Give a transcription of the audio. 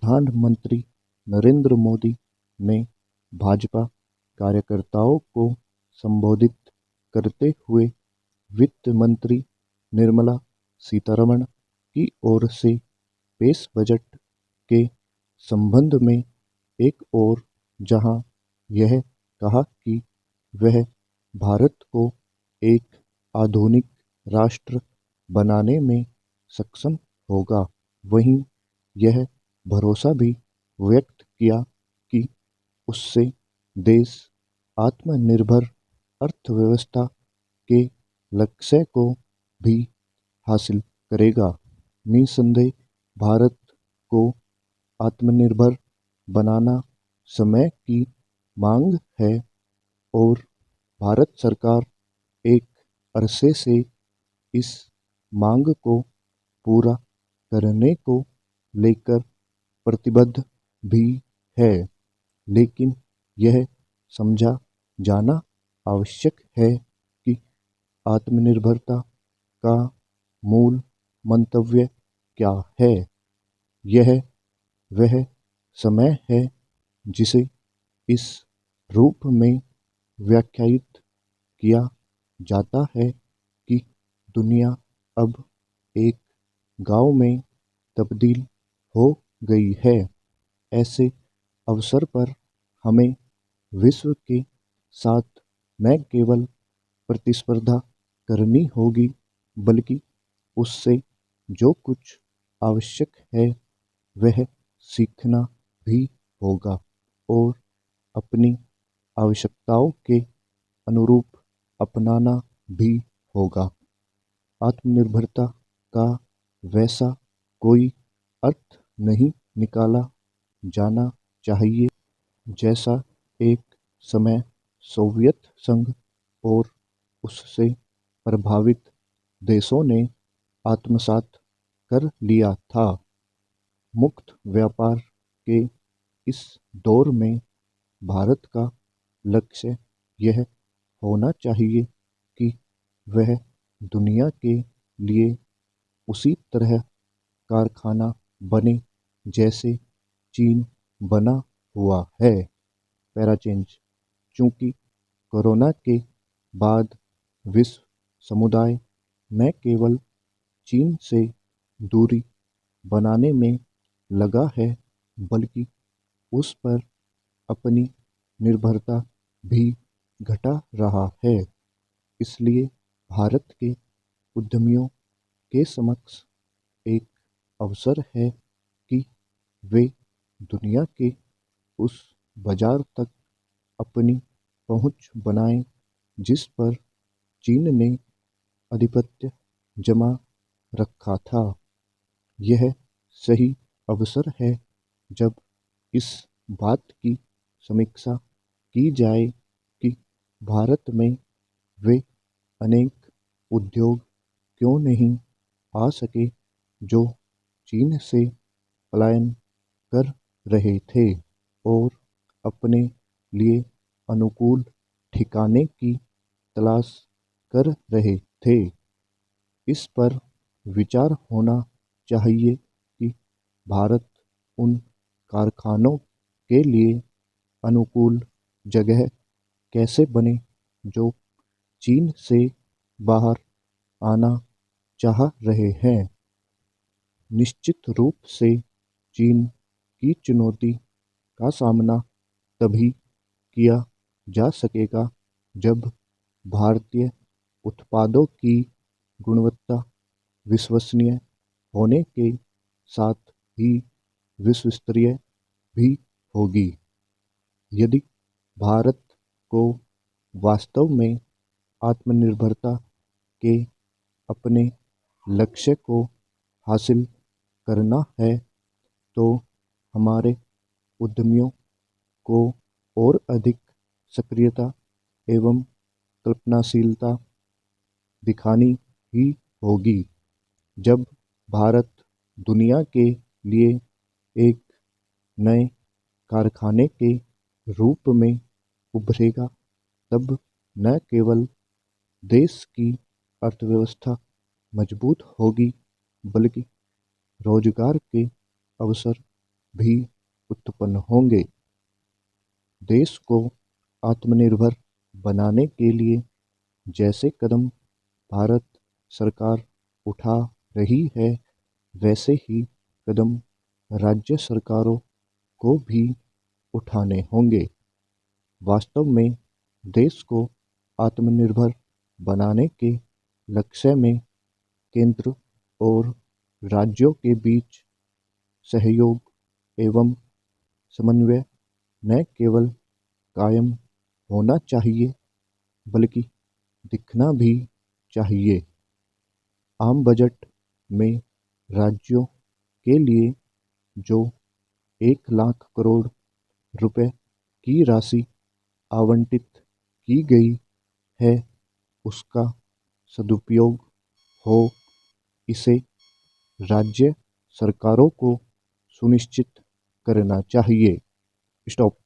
प्रधानमंत्री नरेंद्र मोदी ने भाजपा कार्यकर्ताओं को संबोधित करते हुए वित्त मंत्री निर्मला सीतारमण की ओर से पेश बजट के संबंध में एक ओर जहां यह कहा कि वह भारत को एक आधुनिक राष्ट्र बनाने में सक्षम होगा, वहीं यह भरोसा भी व्यक्त किया कि उससे देश आत्मनिर्भर अर्थव्यवस्था के लक्ष्य को भी हासिल करेगा। निसंदेह भारत को आत्मनिर्भर बनाना समय की मांग है और भारत सरकार एक अरसे से इस मांग को पूरा करने को लेकर प्रतिबद्ध भी है, लेकिन यह समझा जाना आवश्यक है कि आत्मनिर्भरता का मूल मंतव्य क्या है। यह वह समय है जिसे इस रूप में व्याख्यायित किया जाता है कि दुनिया अब एक गांव में तब्दील हो गई है। ऐसे अवसर पर हमें विश्व के साथ न केवल प्रतिस्पर्धा करनी होगी, बल्कि उससे जो कुछ आवश्यक है वह सीखना भी होगा और अपनी आवश्यकताओं के अनुरूप अपनाना भी होगा। आत्मनिर्भरता का वैसा कोई अर्थ नहीं निकाला जाना चाहिए जैसा एक समय सोवियत संघ और उससे प्रभावित देशों ने आत्मसात कर लिया था। मुक्त व्यापार के इस दौर में भारत का लक्ष्य यह होना चाहिए कि वह दुनिया के लिए उसी तरह कारखाना बने जैसे चीन बना हुआ है। पैराचेंज। चूंकि कोरोना के बाद विश्व समुदाय न केवल चीन से दूरी बनाने में लगा है, बल्कि उस पर अपनी निर्भरता भी घटा रहा है। इसलिए भारत के उद्यमियों के समक्ष एक अवसर है कि वे दुनिया के उस बाजार तक अपनी पहुंच बनाएं जिस पर चीन ने आधिपत्य जमा रखा था। यह सही अवसर है जब इस बात की समीक्षा की जाए कि भारत में वे अनेक उद्योग क्यों नहीं आ सके जो चीन से पलायन कर रहे थे और अपने लिए अनुकूल ठिकाने की तलाश कर रहे थे। इस पर विचार होना चाहिए कि भारत उन कारखानों के लिए अनुकूल जगह कैसे बने जो चीन से बाहर आना चाह रहे हैं। निश्चित रूप से चीन की चुनौती का सामना तभी किया जा सकेगा जब भारतीय उत्पादों की गुणवत्ता विश्वसनीय होने के साथ ही विश्व स्तरीय भी होगी। यदि भारत को वास्तव में आत्मनिर्भरता के अपने लक्ष्य को हासिल करना है तो हमारे उद्यमियों को और अधिक सक्रियता एवं कल्पनाशीलता दिखानी ही होगी। जब भारत दुनिया के लिए एक नए कारखाने के रूप में उभरेगा, तब न केवल देश की अर्थव्यवस्था मजबूत होगी, बल्कि रोजगार के अवसर भी उत्पन्न होंगे। देश को आत्मनिर्भर बनाने के लिए जैसे कदम भारत सरकार उठा रही है, वैसे ही कदम राज्य सरकारों को भी उठाने होंगे। वास्तव में देश को आत्मनिर्भर बनाने के लक्ष्य में केंद्र और राज्यों के बीच सहयोग एवं समन्वय न केवल कायम होना चाहिए, बल्कि दिखना भी चाहिए। आम बजट में राज्यों के लिए जो 1 लाख करोड़ रुपए की राशि आवंटित की गई है, उसका सदुपयोग हो, इसे राज्य सरकारों को सुनिश्चित करना चाहिए। स्टॉप।